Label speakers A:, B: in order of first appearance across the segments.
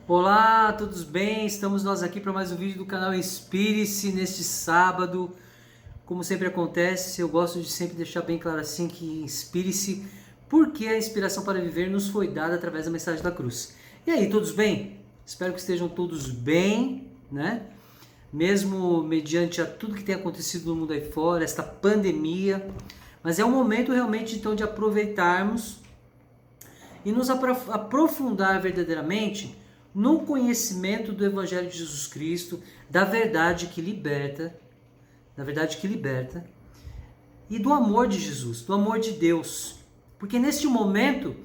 A: Olá, todos bem? Estamos nós aqui para mais um vídeo do canal Inspire-se neste sábado. Como sempre acontece, eu gosto de sempre deixar bem claro assim que inspire-se, porque a inspiração para viver nos foi dada através da mensagem da cruz. E aí, todos bem? Espero que estejam todos bem, né? Mesmo mediante a tudo que tem acontecido no mundo aí fora, esta pandemia. Mas é um momento realmente então de aproveitarmos e nos aprofundar verdadeiramente no conhecimento do Evangelho de Jesus Cristo, da verdade que liberta, e do amor de Jesus, do amor de Deus. Porque neste momento,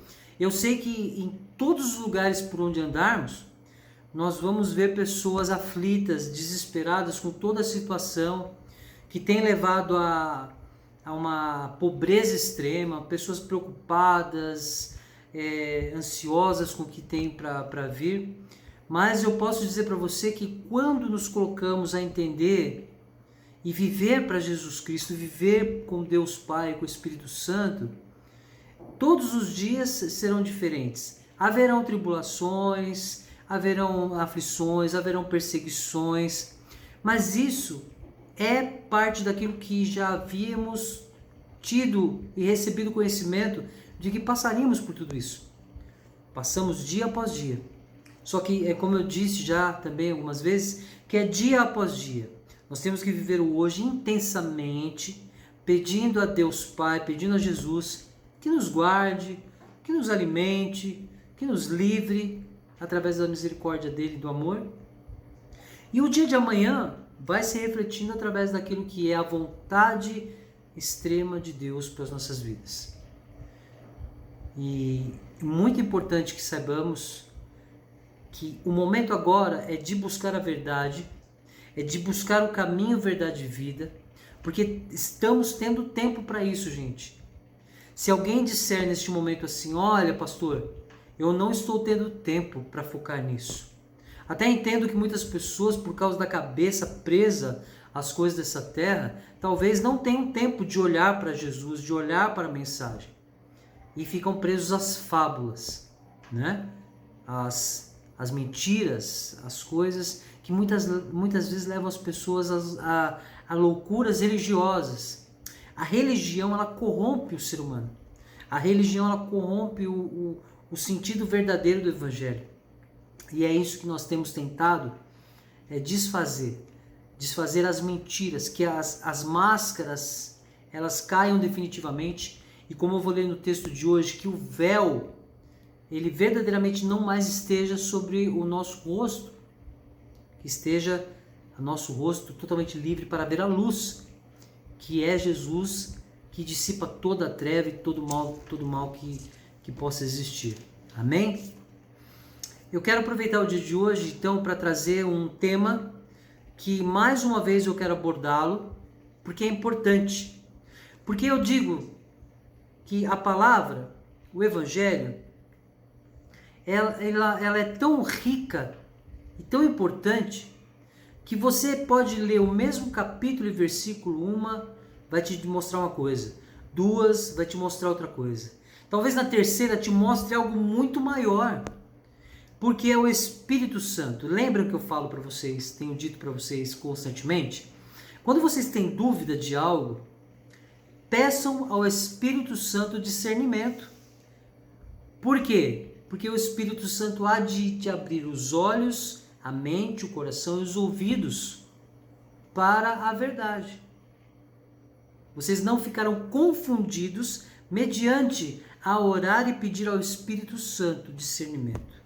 A: eu sei que em todos os lugares por onde andarmos, nós vamos ver pessoas aflitas, desesperadas com toda a situação, que tem levado a uma pobreza extrema, pessoas preocupadas, ansiosas com o que tem para vir. Mas eu posso dizer para você que quando nos colocamos a entender e viver para Jesus Cristo, viver com Deus Pai, com o Espírito Santo, todos os dias serão diferentes. Haverão tribulações, haverão aflições, haverão perseguições, mas isso é parte daquilo que já havíamos tido e recebido conhecimento de que passaríamos por tudo isso. Passamos dia após dia. Só que, como eu disse já também algumas vezes, que é dia após dia. Nós temos que viver o hoje intensamente, pedindo a Deus Pai, pedindo a Jesus que nos guarde, que nos alimente, que nos livre através da misericórdia dele e do amor. E o dia de amanhã vai se refletindo através daquilo que é a vontade extrema de Deus para as nossas vidas. E é muito importante que saibamos que o momento agora é de buscar a verdade, é de buscar o caminho, verdade e vida, porque estamos tendo tempo para isso, gente. Se alguém disser neste momento assim, olha pastor, eu não estou tendo tempo para focar nisso. Até entendo que muitas pessoas, por causa da cabeça presa às coisas dessa terra, talvez não tenham tempo de olhar para Jesus, de olhar para a mensagem. E ficam presos às fábulas, né? As mentiras, as coisas que muitas vezes levam as pessoas a loucuras religiosas. A religião, ela corrompe o ser humano. A religião, ela corrompe o sentido verdadeiro do Evangelho. E é isso que nós temos tentado desfazer as mentiras, que as máscaras elas caiam definitivamente. E como eu vou ler no texto de hoje, que o véu, ele verdadeiramente não mais esteja sobre o nosso rosto, que esteja o nosso rosto totalmente livre para ver a luz, que é Jesus, que dissipa toda a treva e todo mal que possa existir. Amém? Eu quero aproveitar o dia de hoje, então, para trazer um tema que, mais uma vez, eu quero abordá-lo, porque é importante. Porque eu digo que a palavra, o Evangelho, ela é tão rica e tão importante que você pode ler o mesmo capítulo e versículo, uma vai te mostrar uma coisa, duas vai te mostrar outra coisa. Talvez na terceira te mostre algo muito maior, porque é o Espírito Santo. Lembram que eu falo para vocês, tenho dito para vocês constantemente? Quando vocês têm dúvida de algo, peçam ao Espírito Santo discernimento. Por quê? Porque o Espírito Santo há de te abrir os olhos, a mente, o coração e os ouvidos para a verdade. Vocês não ficarão confundidos mediante a orar e pedir ao Espírito Santo discernimento.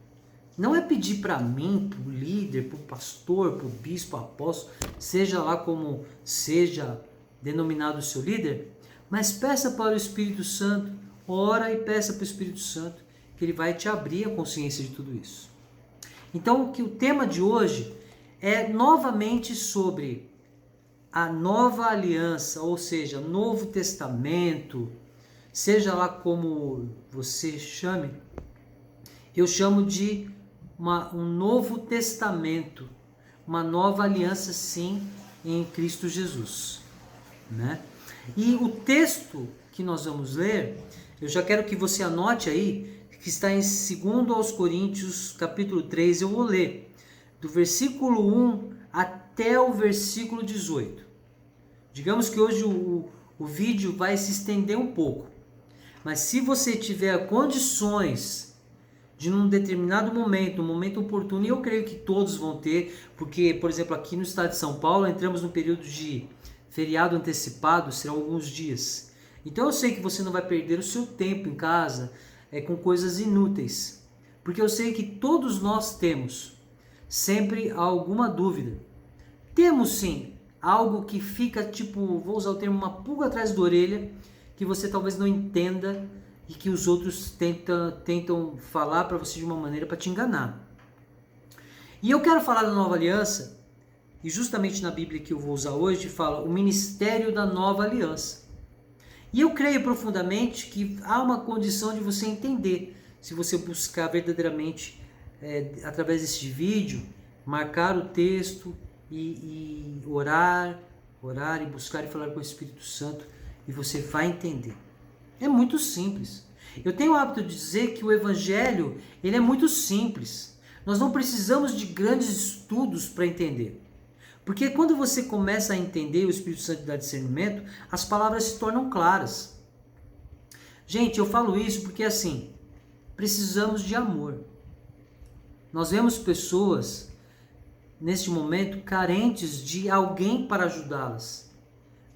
A: Não é pedir para mim, para o líder, para o pastor, para o bispo, apóstolo, seja lá como seja denominado o seu líder, mas peça para o Espírito Santo, ora e peça para o Espírito Santo, que ele vai te abrir a consciência de tudo isso. Então, que o tema de hoje é novamente sobre a nova aliança, ou seja, Novo Testamento, seja lá como você chame, eu chamo de um Novo Testamento, uma nova aliança sim em Cristo Jesus, né? E o texto que nós vamos ler, eu já quero que você anote aí, que está em 2 Coríntios, capítulo 3. Eu vou ler do versículo 1 até o versículo 18. Digamos que hoje o vídeo vai se estender um pouco, mas se você tiver condições de num determinado momento, um momento oportuno, e eu creio que todos vão ter, porque, por exemplo, aqui no estado de São Paulo, entramos no período de feriado antecipado, serão alguns dias. Então eu sei que você não vai perder o seu tempo em casa com coisas inúteis, porque eu sei que todos nós temos sempre alguma dúvida. Temos sim algo que fica tipo, vou usar o termo, uma pulga atrás da orelha, que você talvez não entenda e que os outros tentam falar para você de uma maneira para te enganar. E eu quero falar da Nova Aliança, e justamente na Bíblia que eu vou usar hoje, fala o ministério da Nova Aliança. E eu creio profundamente que há uma condição de você entender, se você buscar verdadeiramente, através desse vídeo, marcar o texto e orar e buscar e falar com o Espírito Santo, e você vai entender. É muito simples. Eu tenho o hábito de dizer que o Evangelho ele é muito simples. Nós não precisamos de grandes estudos para entender. Porque quando você começa a entender, o Espírito Santo dá discernimento, as palavras se tornam claras. Gente, eu falo isso porque assim, precisamos de amor. Nós vemos pessoas, neste momento, carentes de alguém para ajudá-las.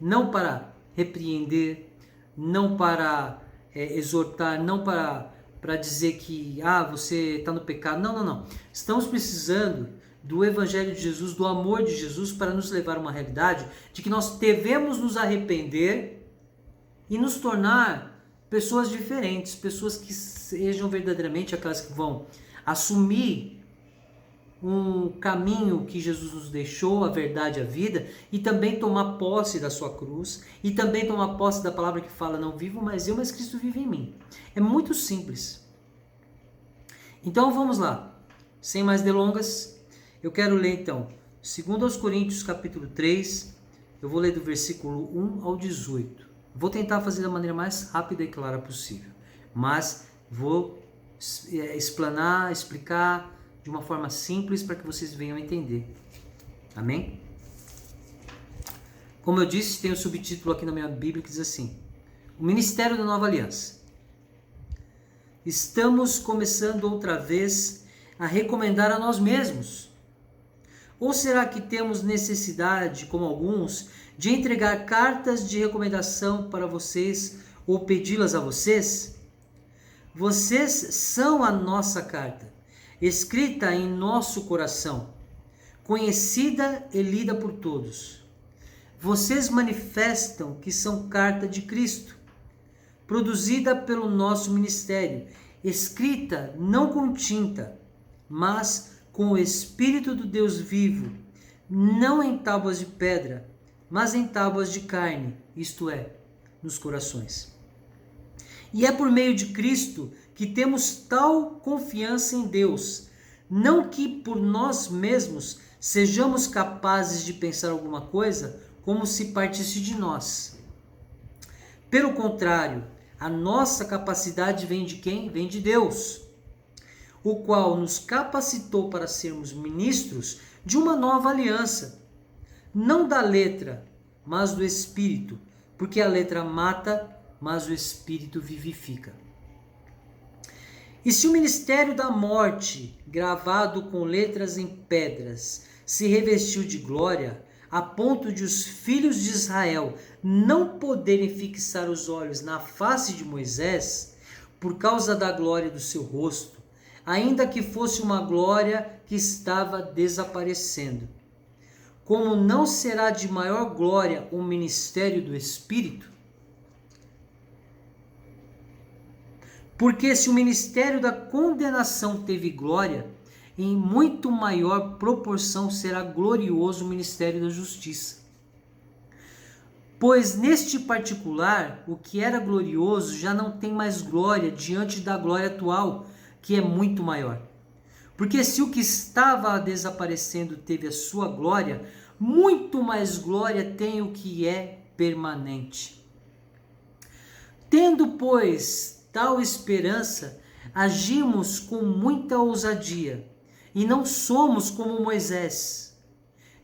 A: Não para repreender, não para exortar, não para dizer que você está no pecado. Não. Estamos precisando do Evangelho de Jesus, do amor de Jesus, para nos levar a uma realidade de que nós devemos nos arrepender e nos tornar pessoas diferentes, pessoas que sejam verdadeiramente aquelas que vão assumir um caminho que Jesus nos deixou, a verdade, a vida, e também tomar posse da sua cruz, e também tomar posse da palavra que fala, não vivo mais eu, mas Cristo vive em mim. É muito simples. Então vamos lá, sem mais delongas, eu quero ler então, 2 Coríntios capítulo 3, eu vou ler do versículo 1 ao 18. Vou tentar fazer da maneira mais rápida e clara possível, mas vou explicar de uma forma simples para que vocês venham entender. Amém? Como eu disse, tem o subtítulo aqui na minha Bíblia que diz assim: o Ministério da Nova Aliança. Estamos começando outra vez a recomendar a nós mesmos? Ou será que temos necessidade, como alguns, de entregar cartas de recomendação para vocês ou pedi-las a vocês? Vocês são a nossa carta, escrita em nosso coração, conhecida e lida por todos. Vocês manifestam que são carta de Cristo, produzida pelo nosso ministério, escrita não com tinta, mas com o Espírito do Deus vivo, não em tábuas de pedra, mas em tábuas de carne, isto é, nos corações. E é por meio de Cristo que temos tal confiança em Deus, não que por nós mesmos sejamos capazes de pensar alguma coisa como se partisse de nós. Pelo contrário, a nossa capacidade vem de quem? Vem de Deus, o qual nos capacitou para sermos ministros de uma nova aliança, não da letra, mas do Espírito, porque a letra mata, mas o Espírito vivifica. E se o ministério da morte, gravado com letras em pedras, se revestiu de glória, a ponto de os filhos de Israel não poderem fixar os olhos na face de Moisés, por causa da glória do seu rosto, ainda que fosse uma glória que estava desaparecendo, como não será de maior glória o ministério do Espírito? Porque se o ministério da condenação teve glória, em muito maior proporção será glorioso o ministério da justiça. Pois neste particular, o que era glorioso já não tem mais glória diante da glória atual, que é muito maior. Porque se o que estava desaparecendo teve a sua glória, muito mais glória tem o que é permanente. Tendo, pois, tal esperança, agimos com muita ousadia e não somos como Moisés,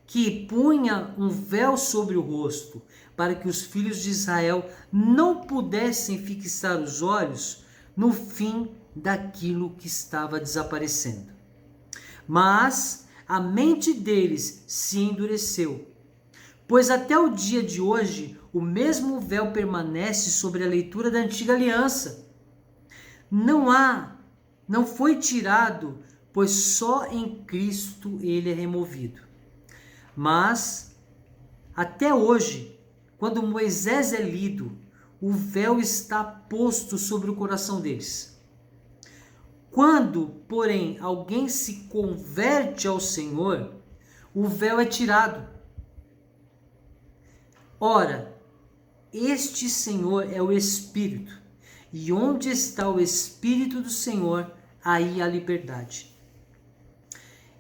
A: que punha um véu sobre o rosto para que os filhos de Israel não pudessem fixar os olhos no fim daquilo que estava desaparecendo. Mas a mente deles se endureceu, pois até o dia de hoje o mesmo véu permanece sobre a leitura da antiga aliança. Não foi tirado, pois só em Cristo ele é removido. Mas até hoje, quando Moisés é lido, o véu está posto sobre o coração deles. Quando, porém, alguém se converte ao Senhor, o véu é tirado. Ora, este Senhor é o Espírito, e onde está o Espírito do Senhor, aí há liberdade.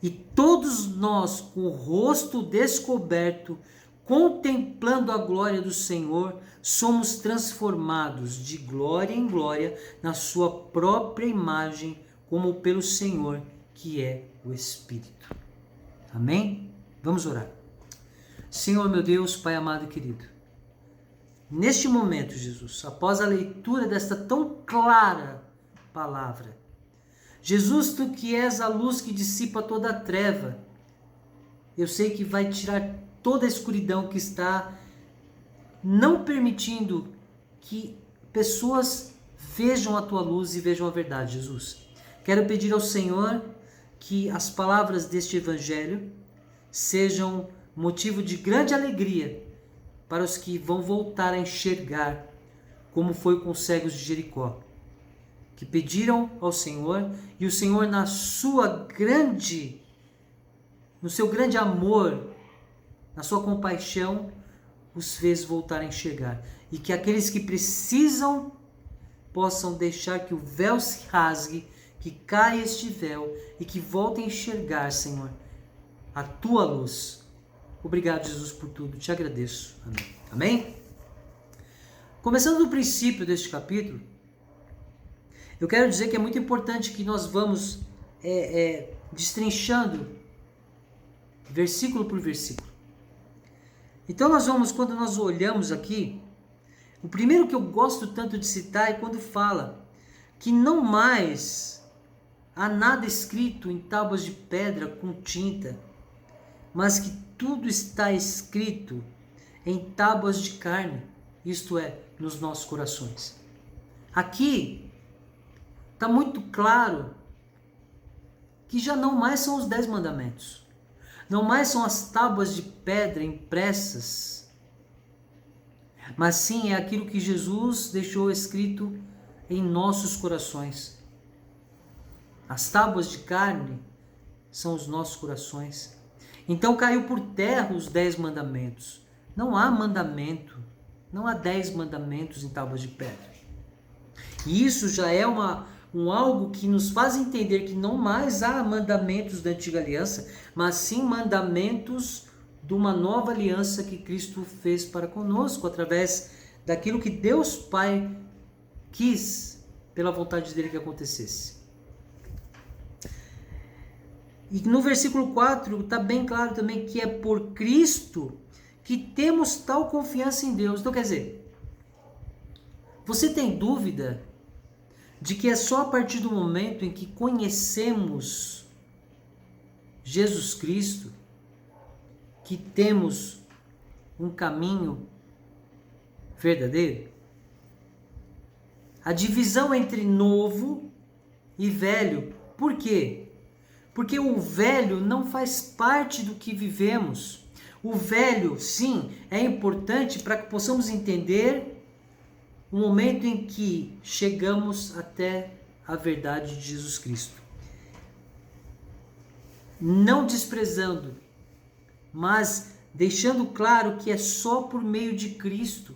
A: E todos nós, com o rosto descoberto, contemplando a glória do Senhor, somos transformados de glória em glória na sua própria imagem, como pelo Senhor, que é o Espírito. Amém? Vamos orar. Senhor, meu Deus, Pai amado e querido, neste momento, Jesus, após a leitura desta tão clara palavra, Jesus, tu que és a luz que dissipa toda a treva, eu sei que vai tirar toda a escuridão que está não permitindo que pessoas vejam a tua luz e vejam a verdade, Jesus. Quero pedir ao Senhor que as palavras deste evangelho sejam motivo de grande alegria para os que vão voltar a enxergar, como foi com os cegos de Jericó, que pediram ao Senhor, e o Senhor no seu grande amor, na sua compaixão, os fez voltar a enxergar. E que aqueles que precisam possam deixar que o véu se rasgue, que caia este véu e que voltem a enxergar, Senhor, a tua luz. Obrigado, Jesus, por tudo. Te agradeço. Amém. Amém? Começando do princípio deste capítulo, eu quero dizer que é muito importante que nós vamos destrinchando versículo por versículo. Então quando nós olhamos aqui, o primeiro que eu gosto tanto de citar é quando fala que não mais há nada escrito em tábuas de pedra com tinta, mas que tudo está escrito em tábuas de carne, isto é, nos nossos corações. Aqui está muito claro que já não mais são os 10 mandamentos, não mais são as tábuas de pedra impressas, mas sim é aquilo que Jesus deixou escrito em nossos corações. As tábuas de carne são os nossos corações. Então caiu por terra os 10 mandamentos. Não há mandamento, não há 10 mandamentos em tábuas de pedra. E isso já é algo que nos faz entender que não mais há mandamentos da antiga aliança, mas sim mandamentos de uma nova aliança que Cristo fez para conosco, através daquilo que Deus Pai quis, pela vontade dele que acontecesse. E no versículo 4 está bem claro também que é por Cristo que temos tal confiança em Deus. Então quer dizer, você tem dúvida de que é só a partir do momento em que conhecemos Jesus Cristo que temos um caminho verdadeiro? A divisão entre novo e velho. Por quê? Porque o velho não faz parte do que vivemos. O velho, sim, é importante para que possamos entender o momento em que chegamos até a verdade de Jesus Cristo. Não desprezando, mas deixando claro que é só por meio de Cristo.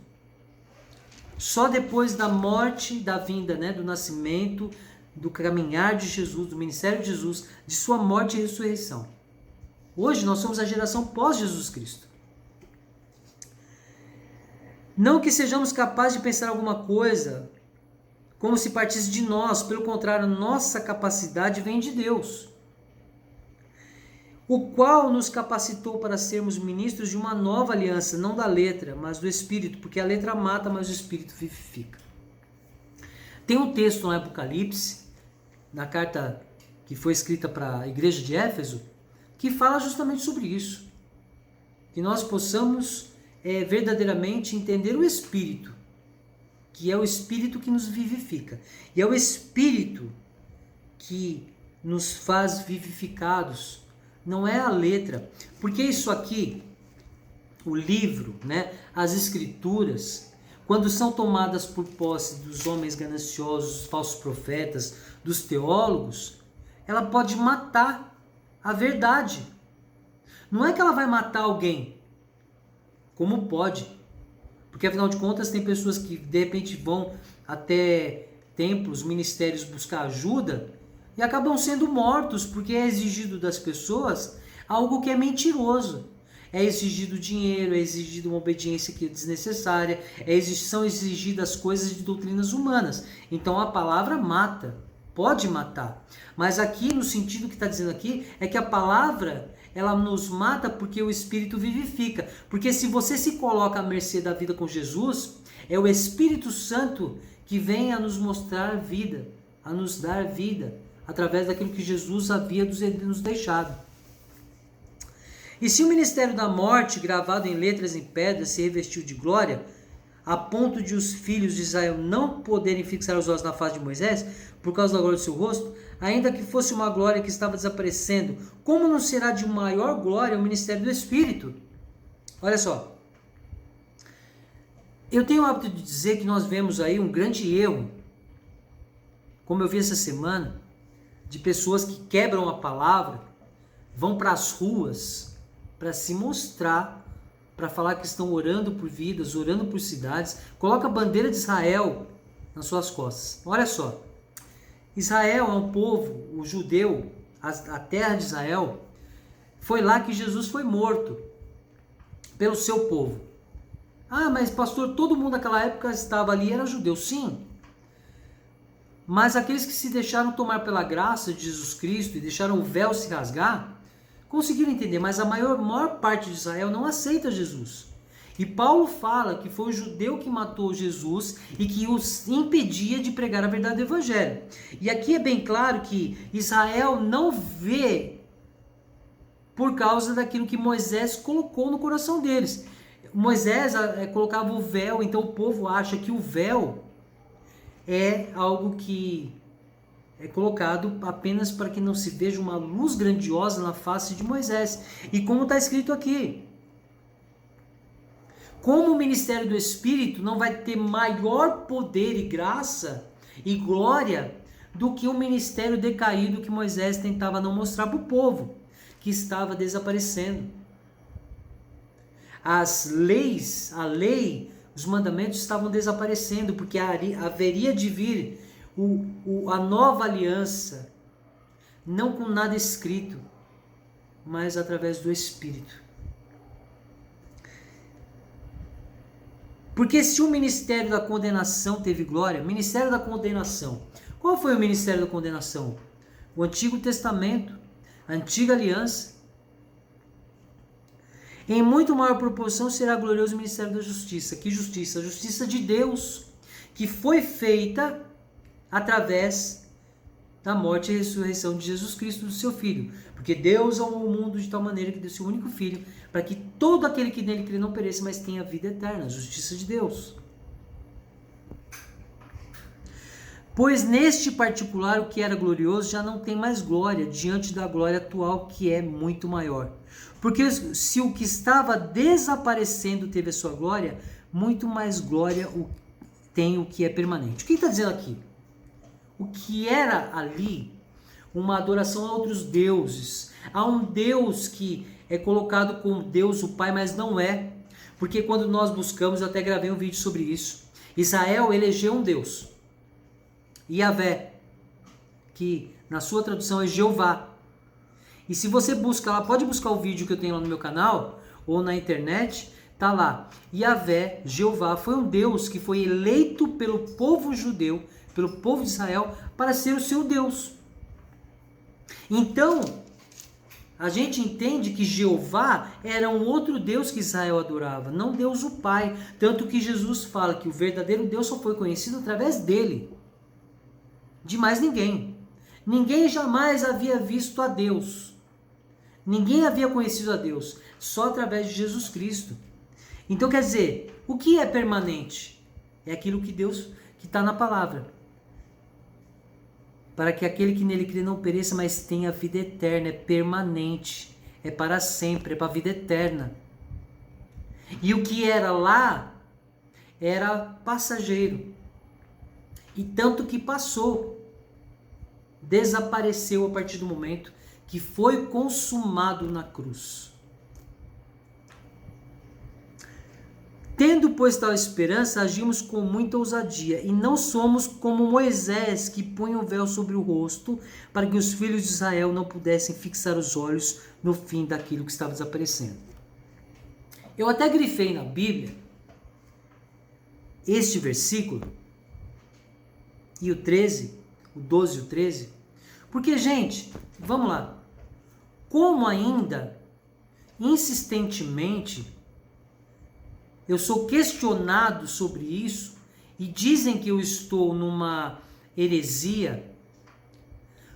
A: Só depois da morte, da vinda, do nascimento, do caminhar de Jesus, do ministério de Jesus, de sua morte e ressurreição. Hoje nós somos a geração pós-Jesus Cristo. Não que sejamos capazes de pensar alguma coisa como se partisse de nós. Pelo contrário, nossa capacidade vem de Deus, o qual nos capacitou para sermos ministros de uma nova aliança, não da letra, mas do Espírito, porque a letra mata, mas o Espírito vivifica. Tem um texto no Apocalipse, na carta que foi escrita para a igreja de Éfeso, que fala justamente sobre isso. Que nós possamos verdadeiramente entender o Espírito, que é o Espírito que nos vivifica. E é o Espírito que nos faz vivificados, não é a letra. Porque isso aqui, o livro, né, as escrituras, quando são tomadas por posse dos homens gananciosos, dos falsos profetas, dos teólogos, ela pode matar a verdade. Não é que ela vai matar alguém, como pode. Porque afinal de contas tem pessoas que de repente vão até templos, ministérios buscar ajuda e acabam sendo mortos porque é exigido das pessoas algo que é mentiroso. É exigido dinheiro, é exigido uma obediência que é desnecessária, são exigidas coisas de doutrinas humanas. Então a palavra mata, pode matar. Mas aqui, no sentido que está dizendo aqui, é que a palavra, ela nos mata porque o Espírito vivifica. Porque se você se coloca à mercê da vida com Jesus, é o Espírito Santo que vem a nos mostrar vida, a nos dar vida, através daquilo que Jesus havia nos deixado. E se o ministério da morte, gravado em letras em pedra, se revestiu de glória, a ponto de os filhos de Israel não poderem fixar os olhos na face de Moisés, por causa da glória do seu rosto, ainda que fosse uma glória que estava desaparecendo, como não será de maior glória o ministério do Espírito? Olha só. Eu tenho o hábito de dizer que nós vemos aí um grande erro, como eu vi essa semana, de pessoas que quebram a palavra, vão para as ruas para se mostrar, para falar que estão orando por vidas, orando por cidades, coloca a bandeira de Israel nas suas costas. Olha só, Israel é um povo, o judeu, a terra de Israel, foi lá que Jesus foi morto pelo seu povo. Ah, mas pastor, todo mundo naquela época estava ali, era judeu, sim. Mas aqueles que se deixaram tomar pela graça de Jesus Cristo e deixaram o véu se rasgar, conseguiram entender, mas a maior parte de Israel não aceita Jesus. E Paulo fala que foi o judeu que matou Jesus e que os impedia de pregar a verdade do Evangelho. E aqui é bem claro que Israel não vê por causa daquilo que Moisés colocou no coração deles. Moisés colocava o véu, então o povo acha que o véu é algo que é colocado apenas para que não se veja uma luz grandiosa na face de Moisés. E como está escrito aqui, como o ministério do Espírito não vai ter maior poder e graça e glória do que o ministério decaído que Moisés tentava não mostrar para o povo, que estava desaparecendo. As leis, a lei, os mandamentos estavam desaparecendo, porque haveria de vir a nova aliança, não com nada escrito, mas através do Espírito. Porque se o ministério da condenação teve glória, ministério da condenação, qual foi o ministério da condenação? O Antigo Testamento, a Antiga Aliança. Em muito maior proporção será glorioso o ministério da justiça. Que justiça? A justiça de Deus, que foi feita através da morte e ressurreição de Jesus Cristo, do seu Filho. Porque Deus amou o mundo de tal maneira que deu seu único Filho, para que todo aquele que nele crê não pereça, mas tenha vida eterna, a justiça de Deus. Pois neste particular o que era glorioso já não tem mais glória diante da glória atual, que é muito maior. Porque se o que estava desaparecendo teve a sua glória, muito mais glória tem o que é permanente. O que está dizendo aqui? O que era ali uma adoração a outros deuses, a um Deus que é colocado como Deus o Pai, mas não é. Porque quando nós buscamos, eu até gravei um vídeo sobre isso, Israel elegeu um Deus, Yahvé, que na sua tradução é Jeová. E se você busca lá, pode buscar o vídeo que eu tenho lá no meu canal, ou na internet, Tá lá, Yahvé, Jeová, foi um Deus que foi eleito pelo povo judeu, pelo povo de Israel, para ser o seu Deus. Então, a gente entende que Jeová era um outro Deus que Israel adorava, não Deus o Pai. Tanto que Jesus fala que o verdadeiro Deus só foi conhecido através dele, de mais ninguém. Ninguém jamais havia visto a Deus. Ninguém havia conhecido a Deus, só através de Jesus Cristo. Então quer dizer, o que é permanente? É aquilo que Deus, que está na palavra. Para que aquele que nele crê não pereça, mas tenha vida eterna. É permanente, é para sempre, é para a vida eterna. E o que era lá, era passageiro. E tanto que passou, desapareceu a partir do momento que foi consumado na cruz. Tendo, pois, tal esperança, agimos com muita ousadia, e não somos como Moisés, que punha o véu sobre o rosto, para que os filhos de Israel não pudessem fixar os olhos no fim daquilo que estava desaparecendo. Eu até grifei na Bíblia este versículo, e o 13, o 12 e o 13, porque, gente, vamos lá, como ainda, insistentemente, eu sou questionado sobre isso e dizem que eu estou numa heresia,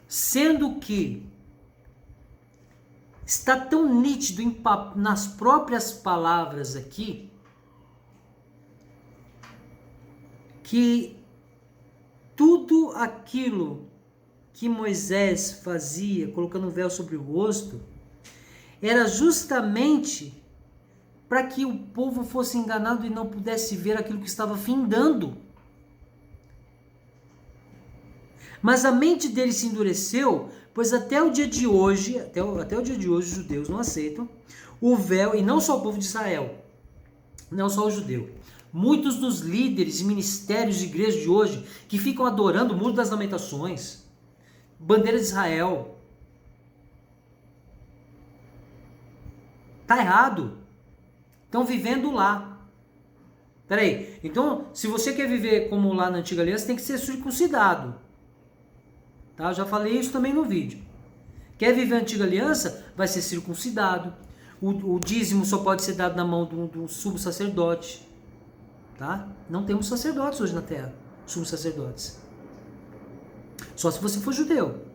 A: sendo que está tão nítido nas próprias palavras aqui que tudo aquilo que Moisés fazia, colocando o véu sobre o rosto, era justamente para que o povo fosse enganado e não pudesse ver aquilo que estava findando. Mas a mente dele se endureceu, pois até o dia de hoje, até o dia de hoje, os judeus não aceitam o véu, e não só o povo de Israel, não só o judeu. Muitos dos líderes e ministérios de igreja de hoje, que ficam adorando o Muro das Lamentações, bandeira de Israel, tá errado. Estão vivendo lá. Peraí, então se você quer viver como lá na Antiga Aliança, tem que ser circuncidado. Tá? Eu já falei isso também no vídeo. Quer viver a Antiga Aliança? Vai ser circuncidado. O dízimo só pode ser dado na mão do subsacerdote. Tá? Não temos sacerdotes hoje na terra, subsacerdotes. Só se você for judeu.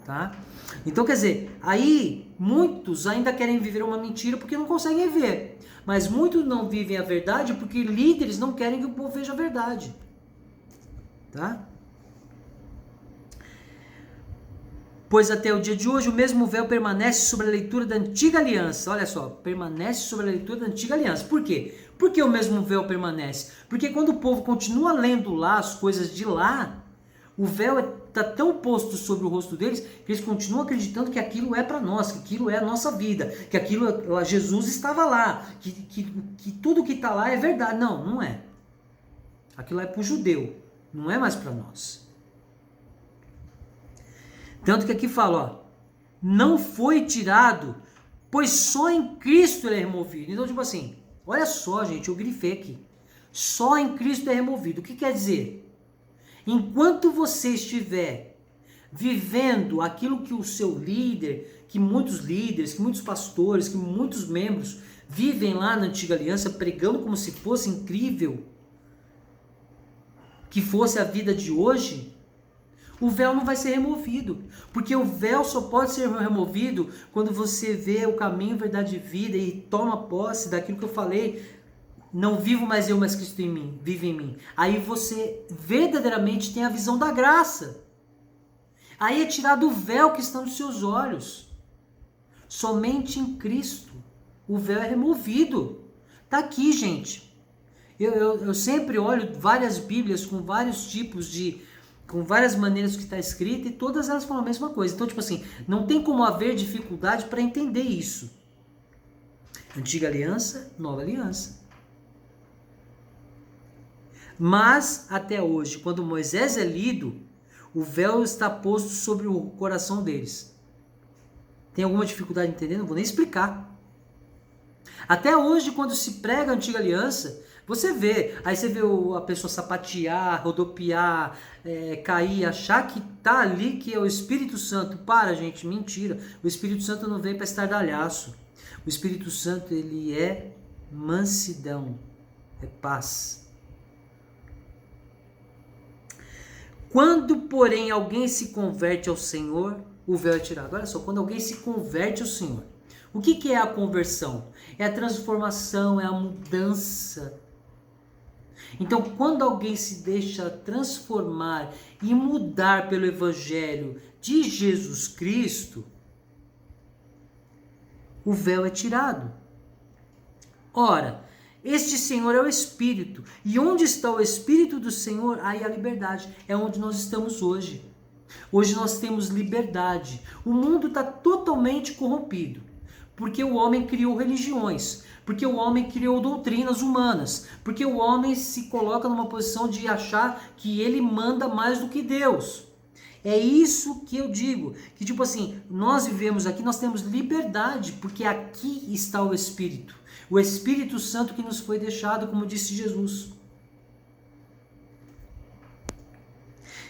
A: Tá? Então, quer dizer, aí muitos ainda querem viver uma mentira porque não conseguem ver. Mas muitos não vivem a verdade porque líderes não querem que o povo veja a verdade. Tá? Pois até o dia de hoje o mesmo véu permanece sobre a leitura da antiga aliança. Olha só, permanece sobre a leitura da antiga aliança. Por quê? Por que o mesmo véu permanece? Porque quando o povo continua lendo lá as coisas de lá, o véu está tão posto sobre o rosto deles que eles continuam acreditando que aquilo é para nós, que aquilo é a nossa vida, que aquilo, Jesus estava lá, que tudo que está lá é verdade. Não, não é. Aquilo é para o judeu, não é mais para nós. Tanto que aqui fala, ó, não foi tirado, pois só em Cristo ele é removido. Então, tipo assim, olha só, gente, eu grifei aqui. Só em Cristo é removido. O que quer dizer? Enquanto você estiver vivendo aquilo que o seu líder, que muitos líderes, que muitos pastores, que muitos membros vivem lá na Antiga Aliança, pregando como se fosse incrível, que fosse a vida de hoje, o véu não vai ser removido. Porque o véu só pode ser removido quando você vê o caminho, verdade e vida e toma posse daquilo que eu falei. Não vivo mais eu, mas Cristo em mim, vive em mim. Aí você verdadeiramente tem a visão da graça. Aí é tirado o véu que está nos seus olhos. Somente em Cristo o véu é removido. Tá aqui, gente. Eu sempre olho várias Bíblias com vários tipos de... com várias maneiras que está escrito e todas elas falam a mesma coisa. Então, tipo assim, não tem como haver dificuldade para entender isso. Antiga aliança, nova aliança. Mas, até hoje, quando Moisés é lido, o véu está posto sobre o coração deles. Tem alguma dificuldade em entender? Não vou nem explicar. Até hoje, quando se prega a antiga aliança, você vê, aí você vê a pessoa sapatear, rodopiar, cair, achar que tá ali, que é o Espírito Santo. Para, gente, mentira. O Espírito Santo não vem para estardalhaço. O Espírito Santo, ele é mansidão, é paz. Quando, porém, alguém se converte ao Senhor, o véu é tirado. Olha só, quando alguém se converte ao Senhor. O que é a conversão? É a transformação, é a mudança. Então, quando alguém se deixa transformar e mudar pelo Evangelho de Jesus Cristo, o véu é tirado. Ora, este Senhor é o Espírito. E onde está o Espírito do Senhor, aí a liberdade. É onde nós estamos hoje. Hoje nós temos liberdade. O mundo está totalmente corrompido. Porque o homem criou religiões. Porque o homem criou doutrinas humanas. Porque o homem se coloca numa posição de achar que ele manda mais do que Deus. É isso que eu digo. Que tipo assim, nós vivemos aqui, nós temos liberdade. Porque aqui está o Espírito. O Espírito Santo que nos foi deixado, como disse Jesus.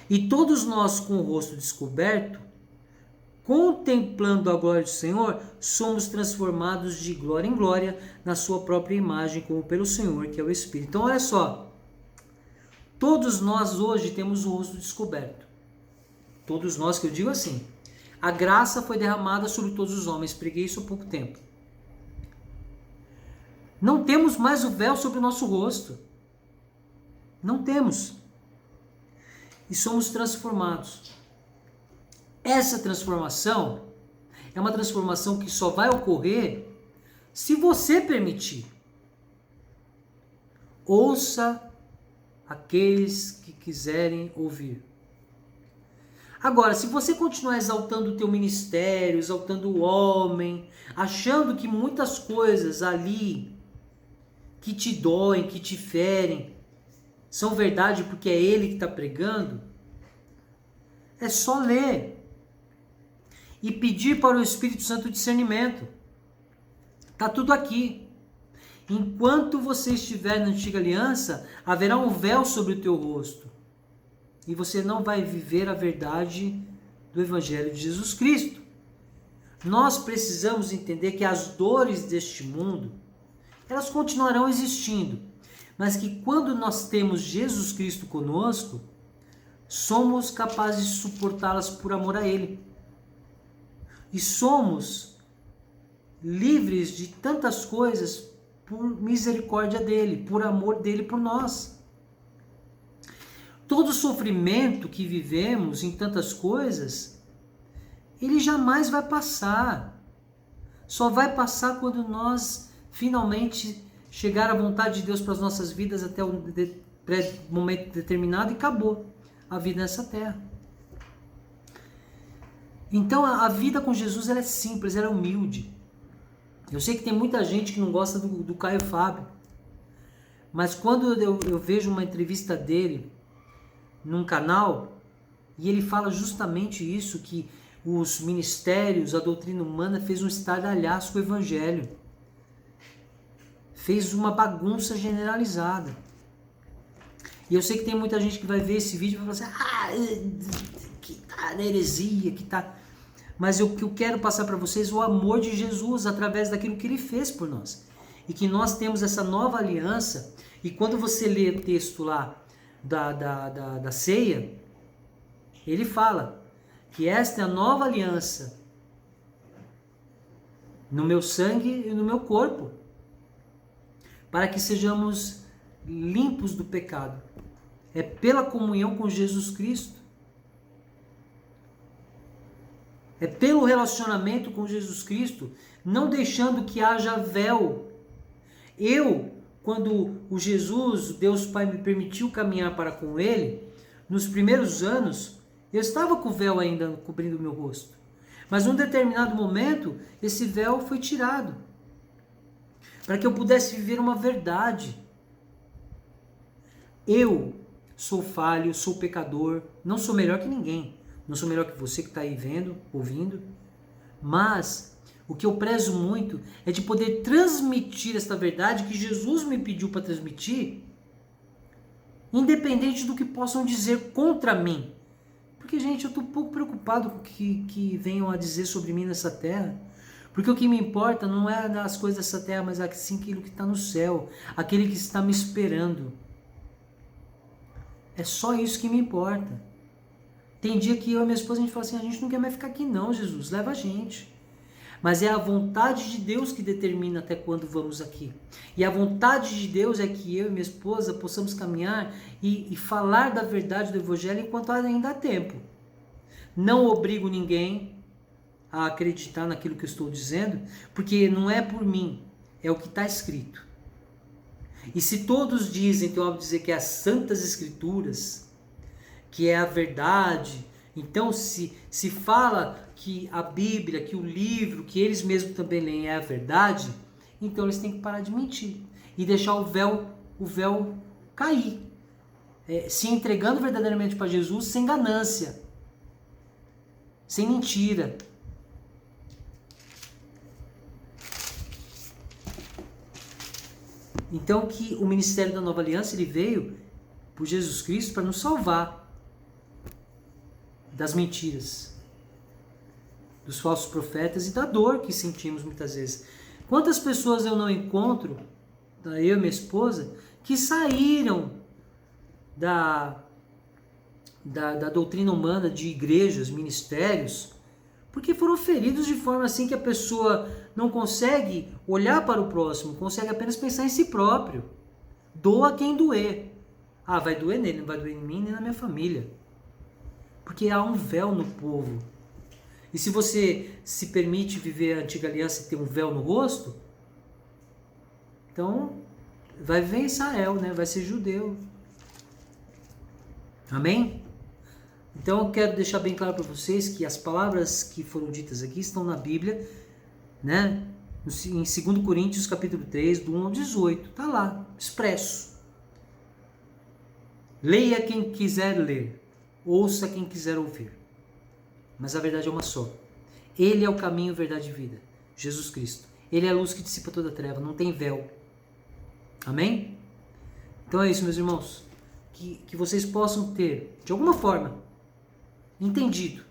A: E todos nós com o rosto descoberto, contemplando a glória do Senhor, somos transformados de glória em glória na sua própria imagem, como pelo Senhor, que é o Espírito. Então olha só, todos nós hoje temos o rosto descoberto. Todos nós, que eu digo assim, a graça foi derramada sobre todos os homens, preguei isso há pouco tempo. Não temos mais o véu sobre o nosso rosto. Não temos. E somos transformados. Essa transformação é uma transformação que só vai ocorrer se você permitir. Ouça aqueles que quiserem ouvir. Agora, se você continuar exaltando o teu ministério, exaltando o homem, achando que muitas coisas ali que te doem, que te ferem, são verdade porque é ele que está pregando, é só ler e pedir para o Espírito Santo discernimento. Está tudo aqui. Enquanto você estiver na antiga aliança, haverá um véu sobre o teu rosto. E você não vai viver a verdade do Evangelho de Jesus Cristo. Nós precisamos entender que as dores deste mundo, elas continuarão existindo, mas que quando nós temos Jesus Cristo conosco, somos capazes de suportá-las por amor a Ele. E somos livres de tantas coisas por misericórdia dEle, por amor dEle por nós. Todo sofrimento que vivemos em tantas coisas, ele jamais vai passar. Só vai passar quando nós finalmente chegar à vontade de Deus para as nossas vidas até um momento determinado e acabou a vida nessa terra. Então a vida com Jesus, ela é simples, ela é humilde. Eu sei que tem muita gente que não gosta do Caio Fábio, mas quando eu vejo uma entrevista dele num canal, e ele fala justamente isso, que os ministérios, a doutrina humana fez um estardalhaço com o Evangelho. Fez uma bagunça generalizada. E eu sei que tem muita gente que vai ver esse vídeo e vai falar assim, que tá na heresia, que tá... Mas o que eu quero passar para vocês é o amor de Jesus através daquilo que Ele fez por nós. E que nós temos essa nova aliança, e quando você lê o texto lá da ceia, ele fala que esta é a nova aliança no meu sangue e no meu corpo, para que sejamos limpos do pecado. É pela comunhão com Jesus Cristo. É pelo relacionamento com Jesus Cristo, não deixando que haja véu. Quando o Jesus, Deus Pai, me permitiu caminhar para com Ele, nos primeiros anos, eu estava com o véu ainda cobrindo o meu rosto. Mas num determinado momento, esse véu foi tirado, para que eu pudesse viver uma verdade. Eu sou falho, sou pecador, não sou melhor que ninguém. Não sou melhor que você que está aí vendo, ouvindo. Mas O que eu prezo muito é de poder transmitir esta verdade que Jesus me pediu para transmitir, independente do que possam dizer contra mim. Porque, gente, eu estou um pouco preocupado com o que venham a dizer sobre mim nessa terra. Porque o que me importa não é as coisas dessa terra, mas sim aquilo que está no céu, aquele que está me esperando. É só isso que me importa. Tem dia que eu e minha esposa a gente fala assim, a gente não quer mais ficar aqui não, Jesus, leva a gente. Mas é a vontade de Deus que determina até quando vamos aqui. E a vontade de Deus é que eu e minha esposa possamos caminhar e falar da verdade do Evangelho enquanto ainda há tempo. Não obrigo ninguém a acreditar naquilo que eu estou dizendo, porque não é por mim, é o que está escrito. E se todos dizem, então eu vou dizer que é as Santas Escrituras, que é a verdade, então se fala que a Bíblia, que o livro, que eles mesmos também leem é a verdade, então eles têm que parar de mentir e deixar o véu cair, se entregando verdadeiramente para Jesus sem ganância, sem mentira. Então que o ministério da Nova Aliança ele veio por Jesus Cristo para nos salvar das mentiras, dos falsos profetas e da dor que sentimos muitas vezes. Quantas pessoas eu não encontro, eu e minha esposa, que saíram da doutrina humana de igrejas, ministérios, porque foram feridos de forma assim que a pessoa não consegue olhar para o próximo, consegue apenas pensar em si próprio. Doa quem doer. Ah, vai doer nele, não vai doer em mim nem na minha família. Porque há um véu no povo. E se você se permite viver a antiga aliança e ter um véu no rosto, então vai viver em Israel, né? Vai ser judeu. Amém? Então eu quero deixar bem claro para vocês que as palavras que foram ditas aqui estão na Bíblia, né? Em 2 Coríntios capítulo 3, do 1 ao 18. Está lá, expresso. Leia quem quiser ler. Ouça quem quiser ouvir. Mas a verdade é uma só. Ele é o caminho, verdade e vida. Jesus Cristo. Ele é a luz que dissipa toda a treva. Não tem véu. Amém? Então é isso, meus irmãos. Que vocês possam ter, de alguma forma, entendido.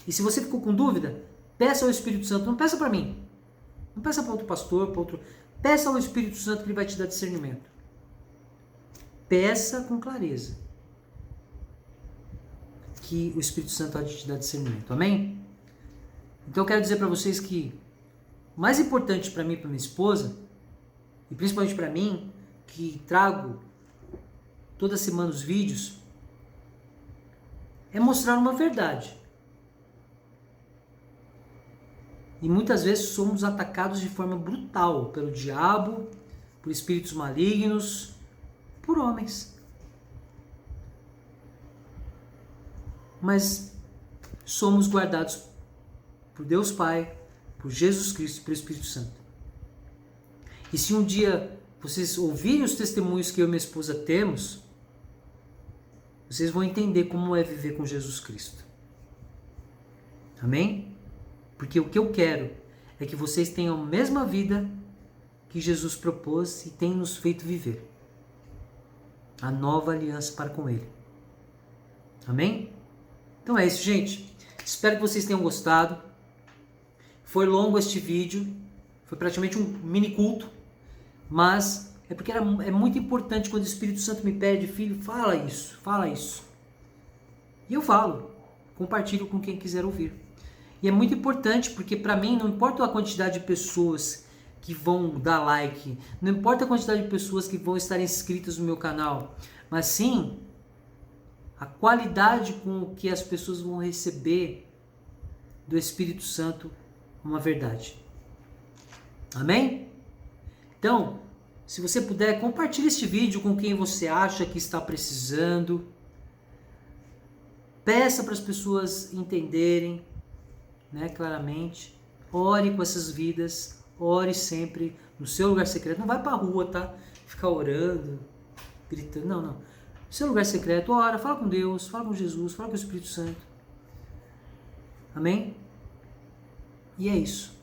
A: E se você ficou com dúvida, peça ao Espírito Santo. Não peça para mim. Não peça para outro pastor, para outro. Peça ao Espírito Santo que ele vai te dar discernimento. Peça com clareza. Que o Espírito Santo vai te dar discernimento. Amém? Então eu quero dizer para vocês que o mais importante para mim e para minha esposa, e principalmente para mim, que trago toda semana os vídeos, é mostrar uma verdade. E muitas vezes somos atacados de forma brutal pelo diabo, por espíritos malignos, por homens. Mas somos guardados por Deus Pai, por Jesus Cristo e pelo Espírito Santo. E se um dia vocês ouvirem os testemunhos que eu e minha esposa temos, vocês vão entender como é viver com Jesus Cristo. Amém? Porque o que eu quero é que vocês tenham a mesma vida que Jesus propôs e tem nos feito viver. A nova aliança para com Ele. Amém? Então é isso, gente. Espero que vocês tenham gostado. Foi longo este vídeo. Foi praticamente um mini culto. Mas é porque é muito importante quando o Espírito Santo me pede, filho, fala isso, fala isso. E eu falo. Compartilho com quem quiser ouvir. E é muito importante porque para mim não importa a quantidade de pessoas que vão dar like. Não importa a quantidade de pessoas que vão estar inscritas no meu canal. Mas sim a qualidade com que as pessoas vão receber do Espírito Santo uma verdade. Amém? Então, se você puder, compartilhe este vídeo com quem você acha que está precisando. Peça para as pessoas entenderem, né, claramente. Ore com essas vidas. Ore sempre no seu lugar secreto. Não vai para a rua, tá? Ficar orando, gritando. Não, não. Seu lugar secreto, ora, fala com Deus, fala com Jesus, fala com o Espírito Santo. Amém? E é isso.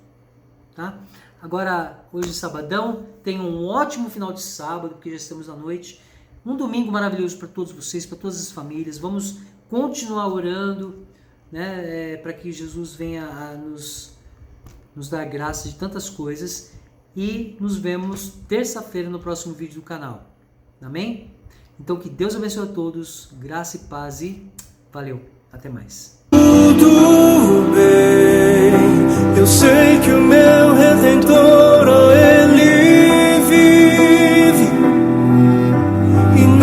A: tá? Agora, hoje é sabadão, tenham um ótimo final de sábado, porque já estamos à noite. Um domingo maravilhoso para todos vocês, para todas as famílias. Vamos continuar orando, né, para que Jesus venha a nos dar graça de tantas coisas. E nos vemos terça-feira no próximo vídeo do canal. Amém? Então que Deus abençoe a todos, graça e paz e valeu, até mais.
B: Tudo bem, eu sei que o meu